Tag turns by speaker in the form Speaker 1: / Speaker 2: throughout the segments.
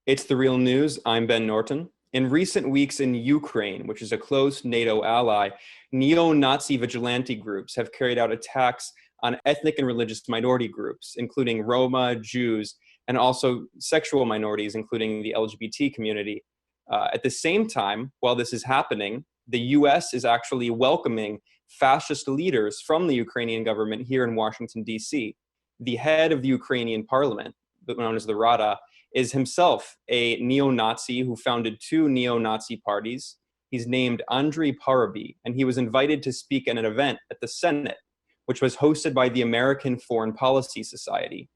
Speaker 1: It's The Real News. I'm Ben Norton. In recent weeks in Ukraine, which is a close NATO ally, neo-Nazi vigilante groups have carried out attacks on ethnic and religious minority groups, including Roma, Jews, and also sexual minorities, including the LGBT community. At the same time, while this is happening, the US is actually welcoming fascist leaders from the Ukrainian government here in Washington, D.C. The head of the Ukrainian parliament, known as the Rada, is himself a neo-Nazi who founded two neo-Nazi parties. He's named Andrei Parubiy, and he was invited to speak at an event at the Senate, which was hosted by the American Foreign Policy Society.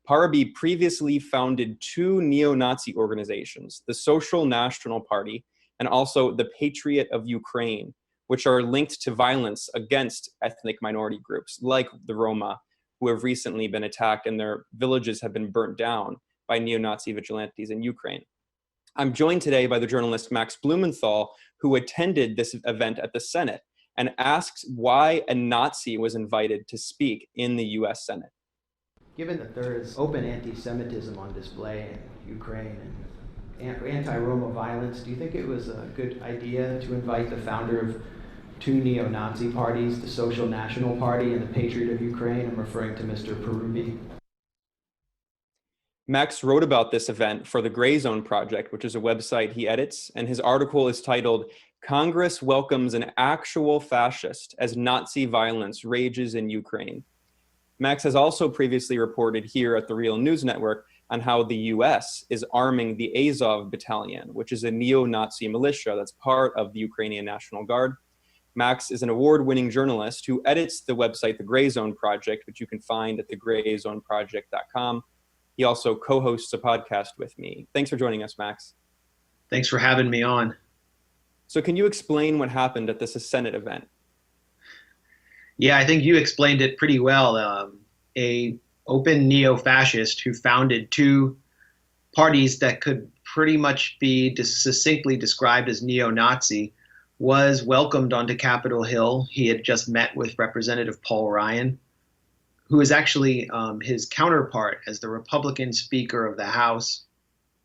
Speaker 1: Parubiy previously founded two neo-Nazi organizations, the Social National Party and also the Patriot of Ukraine, which are linked to violence against ethnic minority groups like the Roma, who have recently been attacked and their villages have been burnt down by neo-Nazi vigilantes in Ukraine. I'm joined today by the journalist Max Blumenthal, who attended this event at the Senate and asked why a Nazi was invited to speak in the US Senate.
Speaker 2: Given that there is open anti-Semitism on display in Ukraine and anti-Roma violence, do you think it was a good idea to invite the founder of two neo-Nazi parties, the Social National Party and the Patriot of Ukraine? I'm referring to Mr. Parubiy.
Speaker 1: Max wrote about this event for the Gray Zone Project, which is a website he edits, and his article is titled, "Congress Welcomes an Actual Fascist as Nazi Violence Rages in Ukraine." Max has also previously reported here at the Real News Network on how the US is arming the Azov Battalion, which is a neo-Nazi militia that's part of the Ukrainian National Guard. Max is an award-winning journalist who edits the website The Gray Zone Project, which you can find at thegrayzoneproject.com. He also co-hosts a podcast with me. Thanks for joining us, Max.
Speaker 3: Thanks for having me on.
Speaker 1: So can you explain what happened at this Senate event?
Speaker 3: Yeah, I think you explained it pretty well. A open neo-fascist who founded two parties that could pretty much be succinctly described as neo-Nazi was welcomed onto Capitol Hill. He had just met with Representative Paul Ryan, who is actually his counterpart as the Republican Speaker of the House.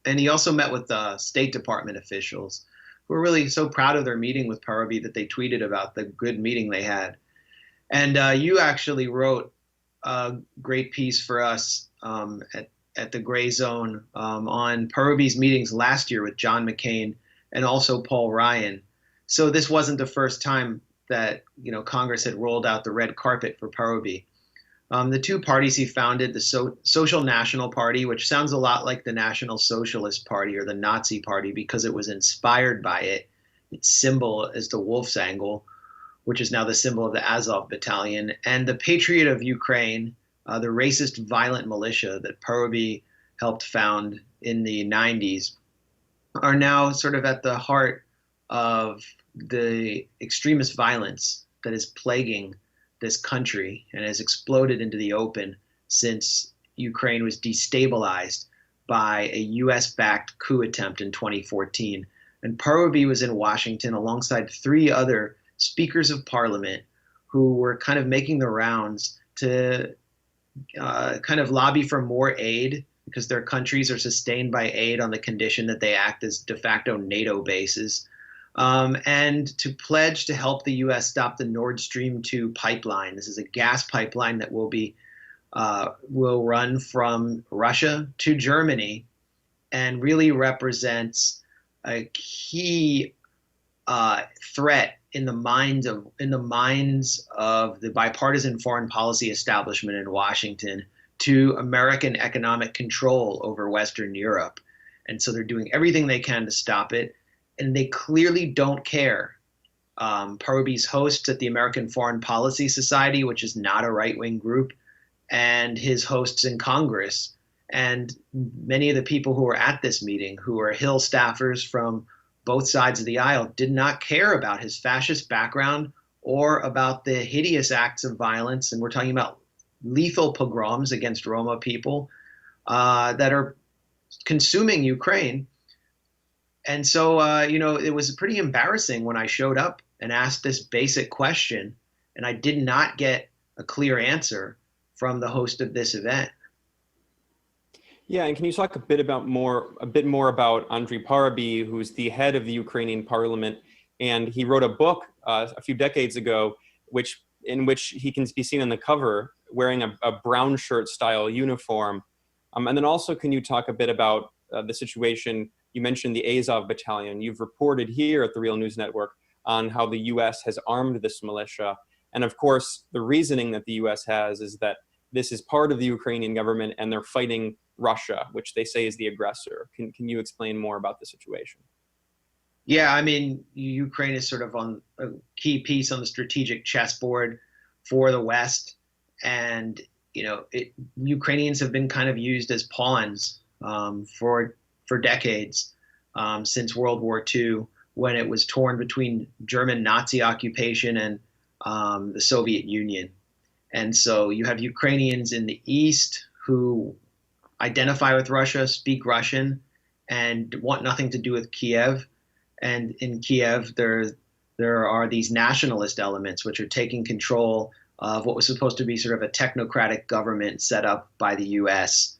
Speaker 3: And he also met with the State Department officials who were really so proud of their meeting with Parubiy that they tweeted about the good meeting they had. And you actually wrote a great piece for us at the Gray Zone on Parubiy's meetings last year with John McCain and also Paul Ryan. So this wasn't the first time that Congress had rolled out the red carpet for Parubiy. The two parties he founded, the Social National Party, which sounds a lot like the National Socialist Party or the Nazi Party because it was inspired by it. Its symbol is the wolf's angle, which is now the symbol of the Azov Battalion, and the Patriot of Ukraine, the racist violent militia that Parubiy helped found in the 90s, are now sort of at the heart of the extremist violence that is plaguing this country and has exploded into the open since Ukraine was destabilized by a US-backed coup attempt in 2014. And Parubiy was in Washington alongside three other speakers of parliament who were kind of making the rounds to kind of lobby for more aid because their countries are sustained by aid on the condition that they act as de facto NATO bases, and to pledge to help the U.S. stop the Nord Stream 2 pipeline. This is a gas pipeline that will run from Russia to Germany and really represents a key threat in the minds of the bipartisan foreign policy establishment in Washington to American economic control over Western Europe. And so they're doing everything they can to stop it, and they clearly don't care. Parubiy's hosts at the American Foreign Policy Society, which is not a right-wing group, and his hosts in Congress, and many of the people who were at this meeting, who are Hill staffers from both sides of the aisle, did not care about his fascist background or about the hideous acts of violence. And we're talking about lethal pogroms against Roma people that are consuming Ukraine. And so, it was pretty embarrassing when I showed up and asked this basic question, and I did not get a clear answer from the host of this event.
Speaker 1: Yeah, and can you talk a bit more about Andrei Parubiy, who's the head of the Ukrainian parliament, and he wrote a book a few decades ago, in which he can be seen on the cover wearing a brown shirt style uniform. And then also, can you talk a bit about the situation? You mentioned the Azov battalion. You've reported here at the Real News Network on how the U.S. has armed this militia. And of course, the reasoning that the U.S. has is that this is part of the Ukrainian government and they're fighting Russia, which they say is the aggressor. Can you explain more about the situation?
Speaker 3: Yeah, I mean, Ukraine is sort of on a key piece on the strategic chessboard for the West. And, Ukrainians have been kind of used as pawns for decades, since World War II, when it was torn between German Nazi occupation and the Soviet Union. And so you have Ukrainians in the East who identify with Russia, speak Russian, and want nothing to do with Kiev. And in Kiev, there are these nationalist elements which are taking control of what was supposed to be sort of a technocratic government set up by the U.S.,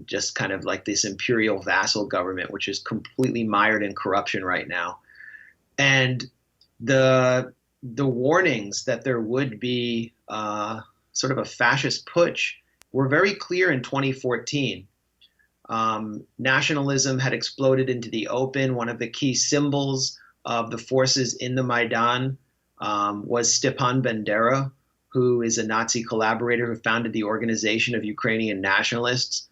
Speaker 3: just kind of like this imperial vassal government, which is completely mired in corruption right now. And the warnings that there would be sort of a fascist putsch were very clear in 2014. Nationalism had exploded into the open. One of the key symbols of the forces in the Maidan was Stepan Bandera, who is a Nazi collaborator who founded the Organization of Ukrainian Nationalists.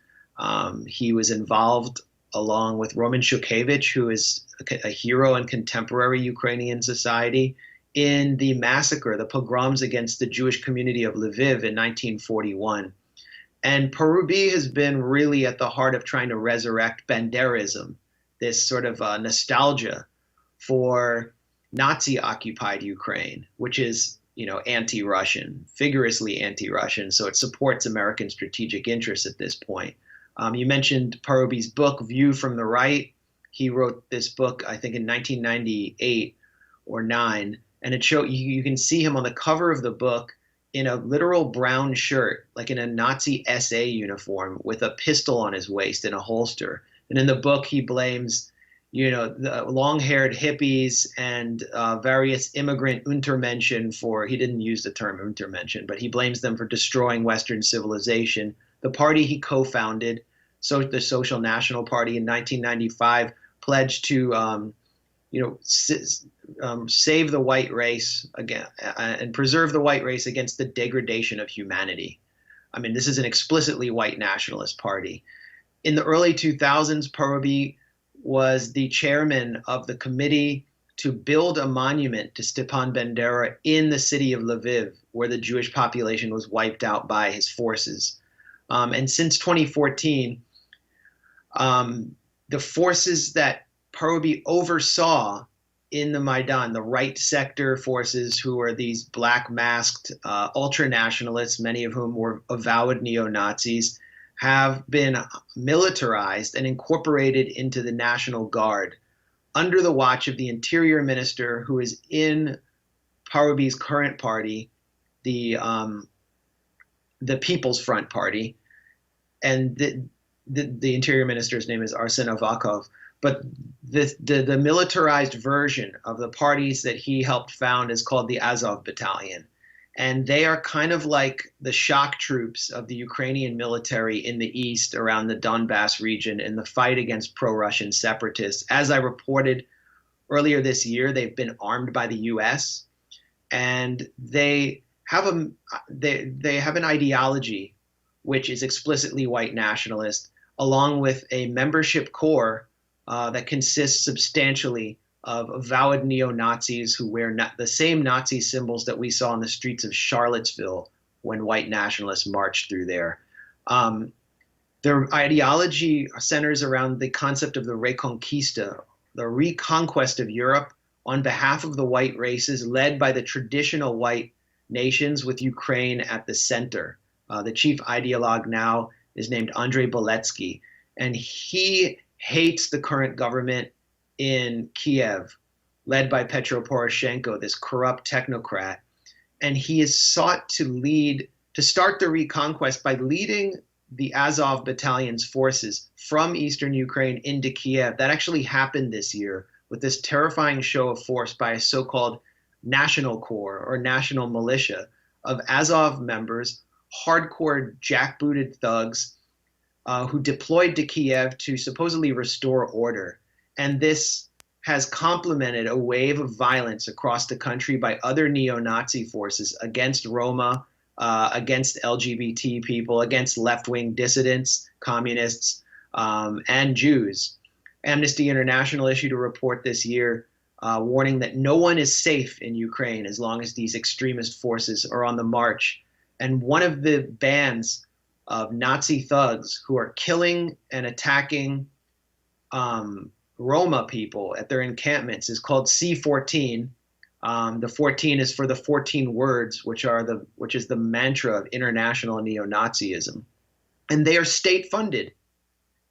Speaker 3: He was involved along with Roman Shukevich, who is a hero in contemporary Ukrainian society, in the massacre, the pogroms against the Jewish community of Lviv in 1941. And Parubiy has been really at the heart of trying to resurrect Banderism, this sort of nostalgia for Nazi-occupied Ukraine, which is, anti-Russian, vigorously anti-Russian. So it supports American strategic interests at this point. You mentioned Parubiy's book, View from the Right. He wrote this book, I think, in 1998 or 9. And you can see him on the cover of the book in a literal brown shirt, like in a Nazi SA uniform with a pistol on his waist in a holster. And in the book, he blames, the long-haired hippies and various immigrant Untermenschen he didn't use the term Untermenschen, but he blames them for destroying Western civilization. The party he co-founded, the Social National Party in 1995, pledged to save the white race again and preserve the white race against the degradation of humanity. I mean, this is an explicitly white nationalist party. In the early 2000s, Parubiy was the chairman of the committee to build a monument to Stepan Bandera in the city of Lviv, where the Jewish population was wiped out by his forces. And since 2014, the forces that Parubiy oversaw in the Maidan, the right sector forces, who are these black masked ultra-nationalists, many of whom were avowed neo-Nazis, have been militarized and incorporated into the National Guard under the watch of the Interior Minister, who is in Parubiy's current party, the People's Front Party. And the Interior Minister's name is Arsen Avakov. But the militarized version of the parties that he helped found is called the Azov Battalion. And they are kind of like the shock troops of the Ukrainian military in the east around the Donbass region in the fight against pro-Russian separatists. As I reported earlier this year, they've been armed by the U.S. and they have an ideology which is explicitly white nationalist, along with a membership core that consists substantially of avowed neo-Nazis who wear the same Nazi symbols that we saw on the streets of Charlottesville when white nationalists marched through there. Their ideology centers around the concept of the Reconquista, the reconquest of Europe on behalf of the white races, led by the traditional white nations, with Ukraine at the center. The chief ideologue now is named Andrei Beletsky, and he hates the current government in Kiev, led by Petro Poroshenko, this corrupt technocrat. And he has sought to start the reconquest by leading the Azov Battalion's forces from eastern Ukraine into Kiev. That actually happened this year with this terrifying show of force by a so-called National Corps or National Militia of Azov members, hardcore jackbooted thugs who deployed to Kiev to supposedly restore order. And this has complemented a wave of violence across the country by other neo-Nazi forces against Roma, against LGBT people, against left-wing dissidents, communists, and Jews. Amnesty International issued a report this year warning that no one is safe in Ukraine as long as these extremist forces are on the march. And one of the bands of Nazi thugs who are killing and attacking Roma people at their encampments is called C14. The 14 is for the 14 words, which is the mantra of international neo-Nazism. And they are state-funded.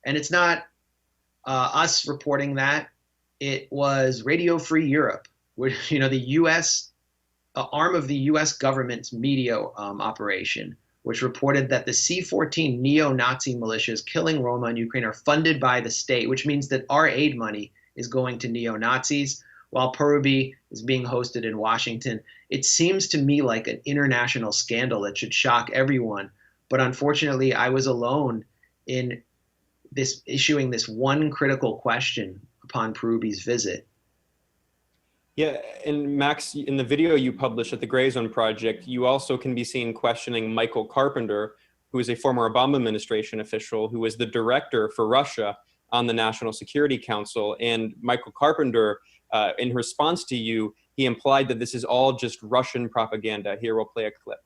Speaker 3: And it's not us reporting that. It was Radio Free Europe, which, the U.S. Arm of the U.S. government's media operation, which reported that the C14 neo-Nazi militias killing Roma in Ukraine are funded by the state, which means that our aid money is going to neo-Nazis, while Parubi is being hosted in Washington. It seems to me like an international scandal that should shock everyone. But unfortunately, I was alone in issuing this one critical question upon Parubi's visit.
Speaker 1: Yeah, and Max, in the video you published at the Gray Zone Project, you also can be seen questioning Michael Carpenter, who is a former Obama administration official who was the director for Russia on the National Security Council. And Michael Carpenter, in response to you, he implied that this is all just Russian propaganda. Here, we'll play a clip.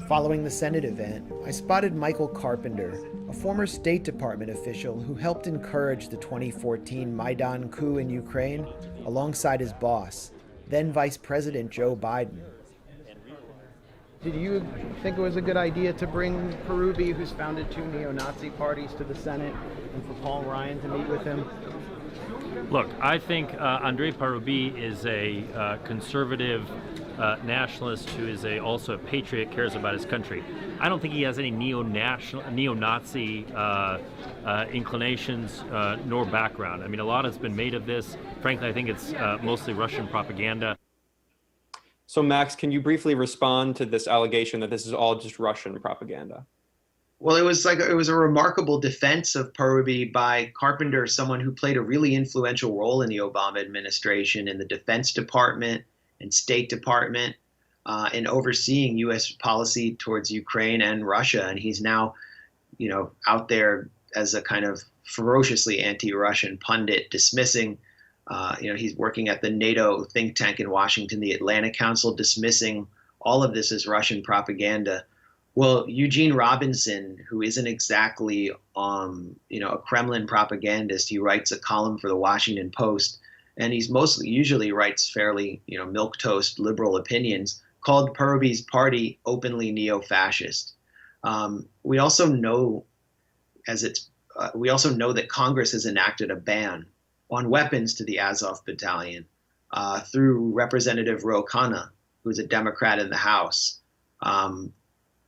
Speaker 2: Following the Senate event, I spotted Michael Carpenter, a former State Department official who helped encourage the 2014 Maidan coup in Ukraine alongside his boss, then Vice President Joe Biden. Did you think it was a good idea to bring Parubi, who's founded 2 neo-Nazi parties, to the Senate, and for Paul Ryan to meet with him?
Speaker 4: Look, I think Andrei Parubi is a conservative nationalist who is also a patriot, cares about his country. I don't think he has any neo-Nazi inclinations nor background. I mean, a lot has been made of this. Frankly, I think it's mostly Russian propaganda.
Speaker 1: So Max, can you briefly respond to this allegation that this is all just Russian propaganda?
Speaker 3: Well, it was a remarkable defense of Parubi by Carpenter, someone who played a really influential role in the Obama administration in the Defense Department and State Department in overseeing U.S. policy towards Ukraine and Russia. And he's now, out there as a kind of ferociously anti-Russian pundit, dismissing, he's working at the NATO think tank in Washington, the Atlantic Council, dismissing all of this as Russian propaganda. Well, Eugene Robinson, who isn't exactly, a Kremlin propagandist, he writes a column for the Washington Post, and usually writes fairly, milquetoast liberal opinions, called Parubi's party openly neo-fascist. We also know that Congress has enacted a ban on weapons to the Azov Battalion through Representative Ro Khanna, who's a Democrat in the House.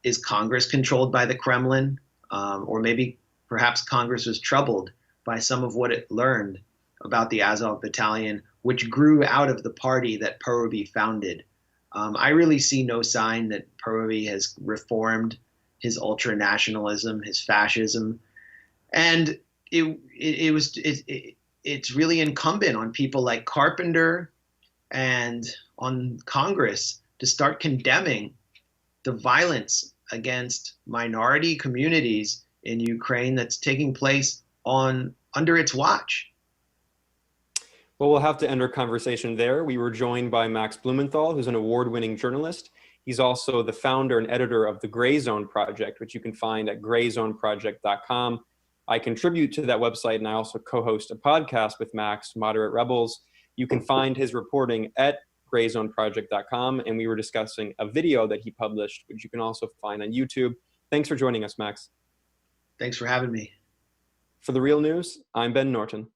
Speaker 3: Is Congress controlled by the Kremlin? Or maybe perhaps Congress was troubled by some of what it learned about the Azov Battalion, which grew out of the party that Parubi founded. I really see no sign that Parubi has reformed his ultra-nationalism, his fascism. And it's really incumbent on people like Carpenter and on Congress to start condemning the violence against minority communities in Ukraine that's taking place under its watch.
Speaker 1: Well, we'll have to end our conversation there. We were joined by Max Blumenthal, who's an award-winning journalist. He's also the founder and editor of the Gray Zone Project, which you can find at grayzoneproject.com. I contribute to that website, and I also co-host a podcast with Max, Moderate Rebels. You can find his reporting at grayzoneproject.com, and we were discussing a video that he published, which you can also find on YouTube. Thanks for joining us, Max.
Speaker 3: Thanks for having me.
Speaker 1: For The Real News, I'm Ben Norton.